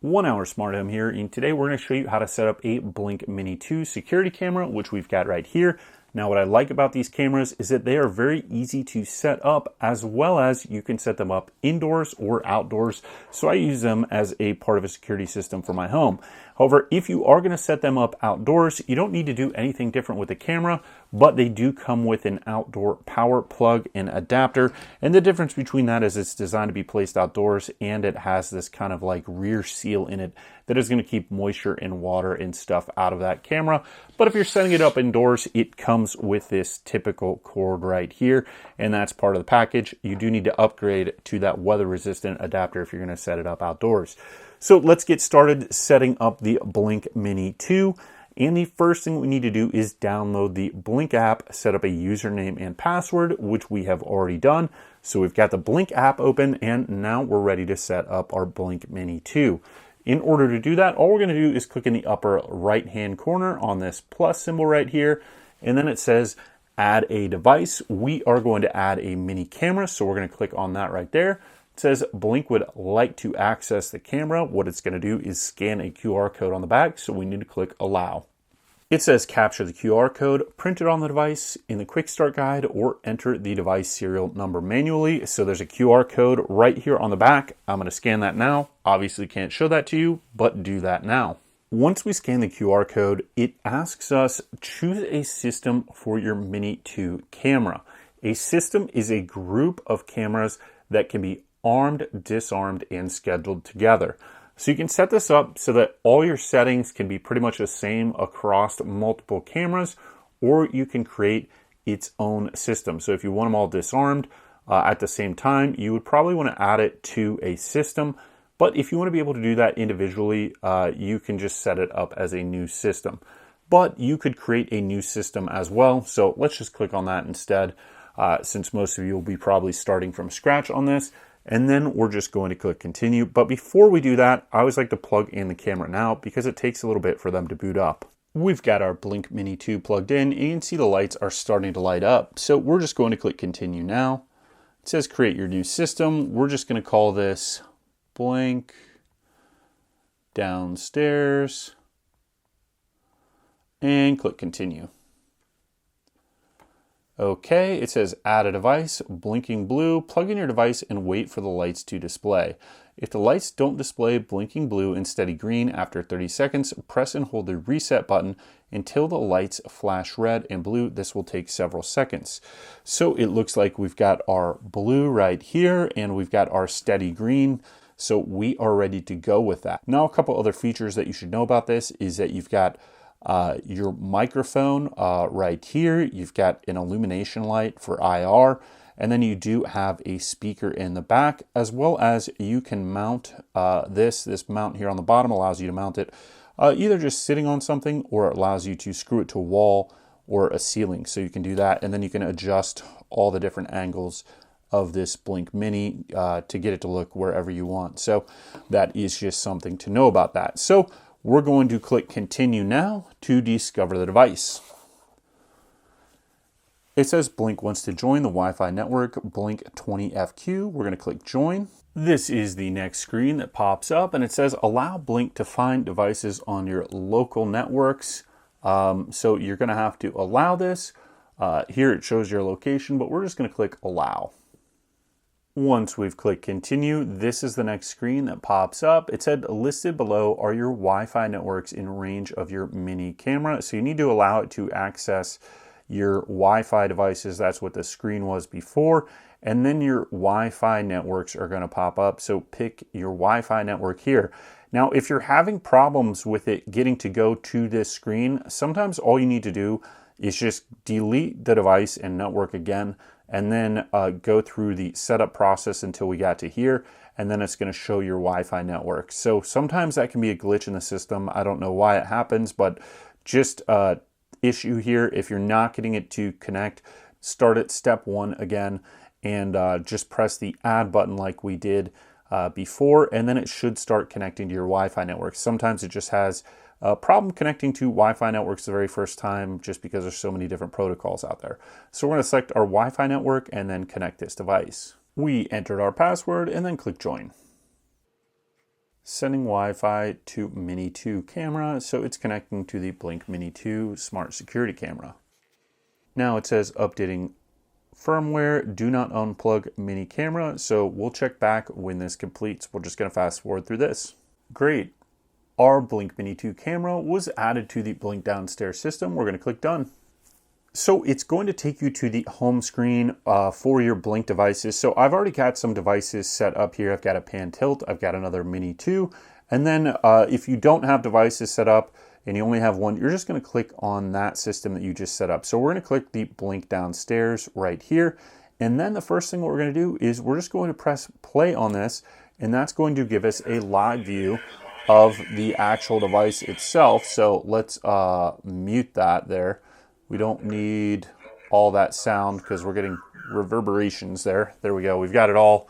1 Hour Smart Home here, and today we're going to show you how to set up a Blink Mini 2 security camera, which we've got right here. Now what I like about these cameras is that they are very easy to set up, as well as you can set them up indoors or outdoors. So I use them as a part of a security system for my home. However, if you are going to set them up outdoors, you don't need to do anything different with the camera, but they do come with an outdoor power plug and adapter. And the difference between that is it's designed to be placed outdoors, and it has this kind of like rear seal in it that is going to keep moisture and water and stuff out of that camera. But if you're setting it up indoors, it comes with this typical cord right here, and that's part of the package. You do need to upgrade to that weather resistant adapter if you're going to set it up outdoors. So let's get started setting up the Blink Mini 2. And the first thing we need to do is download the Blink app, set up a username and password, which we have already done. So we've got the Blink app open, and now we're ready to set up our Blink Mini 2. In order to do that, all we're going to do is click in the upper right hand corner on this plus symbol right here, and then it says add a device. We are going to add a mini camera, so we're going to click on that right there. It says Blink would like to access the camera. What it's going to do is scan a QR code on the back, so we need to click allow. It says capture the QR code, print it on the device in the quick start guide, or enter the device serial number manually. So there's a QR code right here on the back. I'm going to scan that now. Obviously can't show that to you, but do that now. Once we scan the QR code, it asks us choose a system for your Mini 2 camera. A system is a group of cameras that can be armed, disarmed, and scheduled together. So you can set this up so that all your settings can be pretty much the same across multiple cameras, or you can create its own system. So if you want them all disarmed at the same time, you would probably want to add it to a system. But if you want to be able to do that individually, you can just set it up as a new system. But you could create a new system as well. So let's just click on that instead, since most of you will be probably starting from scratch on this. And then we're just going to click continue. But before we do that, I always like to plug in the camera now because it takes a little bit for them to boot up. We've got our Blink Mini 2 plugged in, and you can see the lights are starting to light up. So we're just going to click continue now. It says create your new system. We're just going to call this Blink Downstairs and click continue. Okay, it says add a device, blinking blue, plug in your device and wait for the lights to display. If the lights don't display blinking blue and steady green after 30 seconds, press and hold the reset button until the lights flash red and blue. This will take several seconds. So it looks like we've got our blue right here and we've got our steady green. So we are ready to go with that. Now, a couple other features that you should know about this is that you've got your microphone right here. You've got an illumination light for IR, and then you do have a speaker in the back, as well as you can mount this mount here on the bottom allows you to mount it either just sitting on something, or it allows you to screw it to a wall or a ceiling. So you can do that, and then you can adjust all the different angles of this Blink Mini to get it to look wherever you want. So that is just something to know about that. So we're going to click continue now to discover the device. It says Blink wants to join the Wi-Fi network, Blink 20FQ. We're going to click join. This is the next screen that pops up, and it says allow Blink to find devices on your local networks. So you're going to have to allow this. Here it shows your location, but we're just going to click allow. Once we've clicked continue, this is the next screen that pops up. It said listed below are your Wi-Fi networks in range of your mini camera. So you need to allow it to access your Wi-Fi devices. That's what the screen was before. And then your Wi-Fi networks are going to pop up. So pick your Wi-Fi network here. Now, if you're having problems with it getting to go to this screen, sometimes all you need to do is just delete the device and network again, and then go through the setup process until we got to here, and then it's going to show your Wi-Fi network. So sometimes that can be a glitch in the system. I don't know why it happens, but just issue here. If you're not getting it to connect, start at step 1 again, and just press the add button like we did before, and then it should start connecting to your Wi-Fi network. Sometimes it just has a problem connecting to Wi-Fi networks the very first time, just because there's so many different protocols out there. So we're going to select our Wi-Fi network and then connect this device. We entered our password and then click join. Sending Wi-Fi to Mini 2 camera, so it's connecting to the Blink Mini 2 smart security camera. Now it says updating firmware, do not unplug mini camera, so we'll check back when this completes. We're just going to fast forward through this. Great. Our Blink Mini 2 camera was added to the Blink downstairs system. We're going to click done. So it's going to take you to the home screen for your Blink devices. So I've already got some devices set up here. I've got a pan tilt, I've got another Mini 2. And then if you don't have devices set up and you only have one, you're just going to click on that system that you just set up. So we're going to click the Blink downstairs right here. And then the first thing what we're going to do is we're just going to press play on this. And that's going to give us a live view of the actual device itself. So let's mute that there. We don't need all that sound because we're getting reverberations there. There we go. We've got it all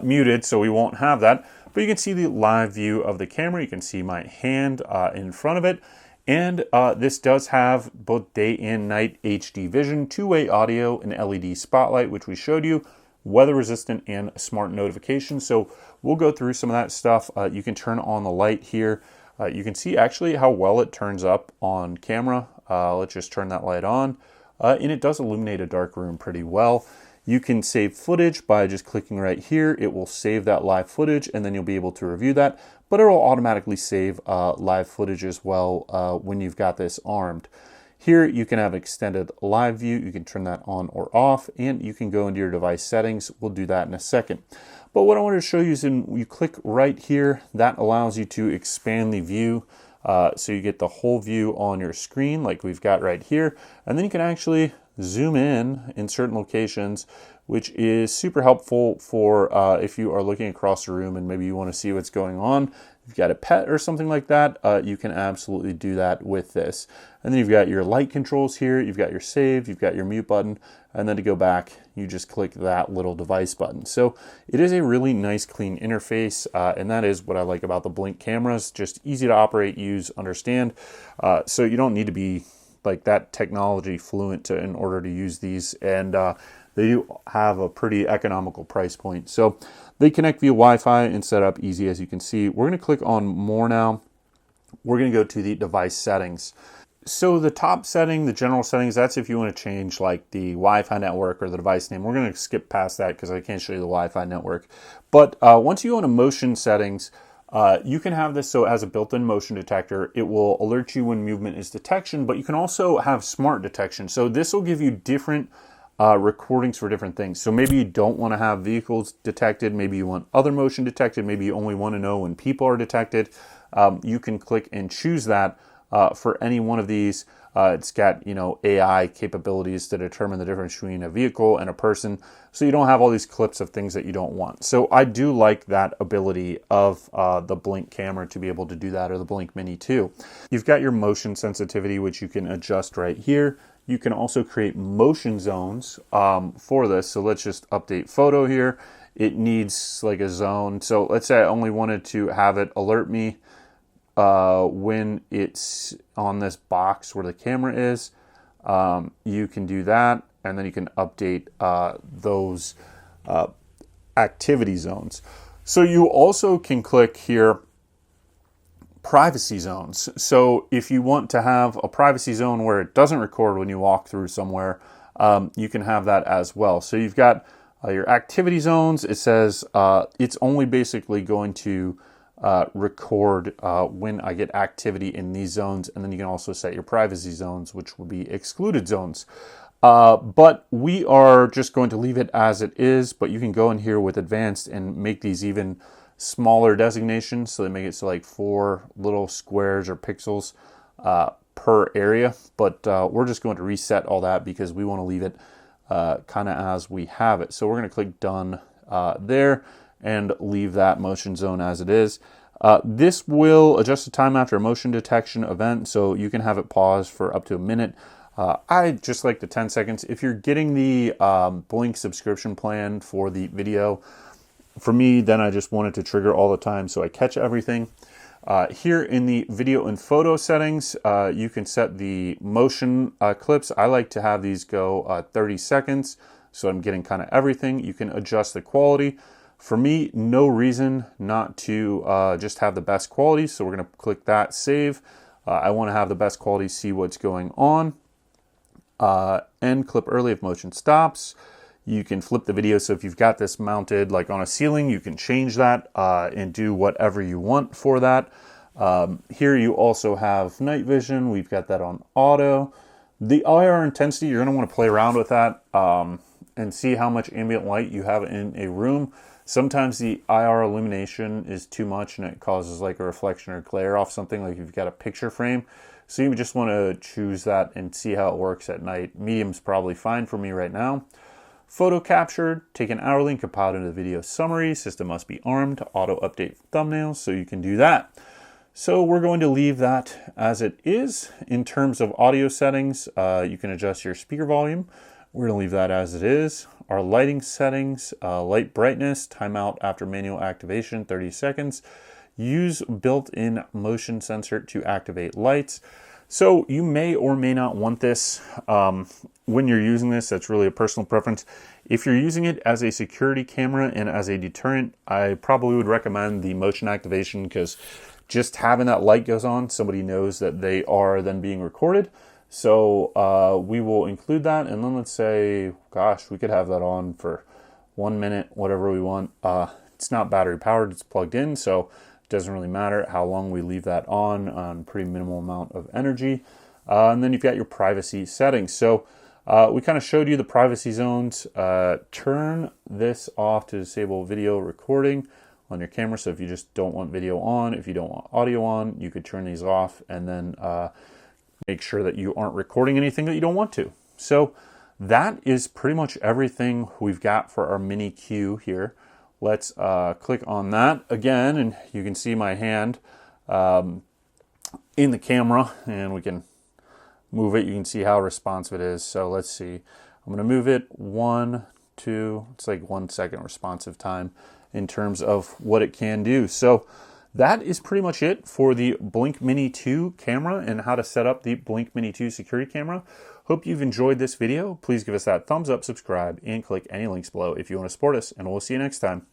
muted, so we won't have that. But you can see the live view of the camera. You can see my hand in front of it. And this does have both day and night HD vision, two-way audio, an LED spotlight, which we showed you, weather resistant, and smart notifications. So we'll go through some of that stuff. You can turn on the light here. You can see actually how well it turns up on camera. Let's just turn that light on. And it does illuminate a dark room pretty well. You can save footage by just clicking right here. It will save that live footage and then you'll be able to review that. But it will automatically save live footage as well when you've got this armed. Here you can have extended live view. You can turn that on or off and you can go into your device settings. We'll do that in a second. But what I wanted to show you is when you click right here, that allows you to expand the view. So you get the whole view on your screen like we've got right here. And then you can actually zoom in certain locations, which is super helpful for if you are looking across the room and maybe you want to see what's going on. If you've got a pet or something like that, you can absolutely do that with this. And then you've got your light controls here, you've got your save, you've got your mute button, and then to go back, you just click that little device button. So it is a really nice, clean interface, and that is what I like about the Blink cameras. Just easy to operate, use, understand. So you don't need to be like that technology fluent in order to use these, and they do have a pretty economical price point. So they connect via Wi-Fi and set up easy, as you can see. We're going to click on more now. We're going to go to the device settings. So the top setting, the general settings, that's if you want to change like the Wi-Fi network or the device name. We're going to skip past that because I can't show you the Wi-Fi network. But once you go into motion settings, you can have this so it has a built-in motion detector. It will alert you when movement is detection, but you can also have smart detection. So this will give you different recordings for different things. So maybe you don't want to have vehicles detected. Maybe you want other motion detected. Maybe you only want to know when people are detected. You can click and choose that for any one of these. It's got, AI capabilities to determine the difference between a vehicle and a person. So you don't have all these clips of things that you don't want. So I do like that ability of the Blink camera to be able to do that, or the Blink Mini 2. You've got your motion sensitivity, which you can adjust right here. You can also create motion zones for this. So let's just update photo here. It needs like a zone. So let's say I only wanted to have it alert me when it's on this box where the camera is. You can do that, and then you can update those activity zones. So you also can click here privacy zones. So if you want to have a privacy zone where it doesn't record when you walk through somewhere, you can have that as well. So you've got your activity zones. It says it's only basically going to record when I get activity in these zones, and then you can also set your privacy zones, which will be excluded zones. But we are just going to leave it as it is, but you can go in here with advanced and make these even smaller designations. So they make it so like 4 little squares or pixels per area, but we're just going to reset all that because we want to leave it kind of as we have it. So we're going to click done there and leave that motion zone as it is. This will adjust the time after a motion detection event, so you can have it pause for up to a minute. I just like the 10 seconds. If you're getting the Blink subscription plan for the video, for me, then I just want it to trigger all the time so I catch everything. Here in the video and photo settings, you can set the motion clips. I like to have these go 30 seconds, so I'm getting kind of everything. You can adjust the quality. For me, no reason not to just have the best quality. So we're going to click that, save. I want to have the best quality, see what's going on. End clip early if motion stops. You can flip the video. So if you've got this mounted like on a ceiling, you can change that and do whatever you want for that. Here you also have night vision. We've got that on auto. The IR intensity, you're going to want to play around with that and see how much ambient light you have in a room. Sometimes the IR illumination is too much and it causes like a reflection or glare off something, like if you've got a picture frame. So you just want to choose that and see how it works at night. Medium's probably fine for me right now. Photo captured, taken hourly and compiled into the video summary. System must be armed to auto update thumbnails, so you can do that. So we're going to leave that as it is. In terms of audio settings, you can adjust your speaker volume. We're going to leave that as it is. Our lighting settings, light brightness, timeout after manual activation, 30 seconds. Use built-in motion sensor to activate lights. So you may or may not want this when you're using this. That's really a personal preference. If you're using it as a security camera and as a deterrent, I probably would recommend the motion activation, because just having that light goes on, somebody knows that they are then being recorded. So we will include that, and then let's say, gosh, we could have that on for 1 minute, whatever we want. It's not battery powered, it's plugged in, so it doesn't really matter how long we leave that on pretty minimal amount of energy. And then you've got your privacy settings. So we kind of showed you the privacy zones. Turn this off to disable video recording on your camera. So if you just don't want video on, if you don't want audio on, you could turn these off and then make sure that you aren't recording anything that you don't want to. So that is pretty much everything we've got for our Mini Q here. Let's click on that again, and you can see my hand in the camera, and we can move it. You can see how responsive it is. So let's see. I'm going to move it 1, 2, it's like 1 second responsive time in terms of what it can do. So that is pretty much it for the Blink Mini 2 camera and how to set up the Blink Mini 2 security camera. Hope you've enjoyed this video. Please give us that thumbs up, subscribe, and click any links below if you want to support us, and we'll see you next time.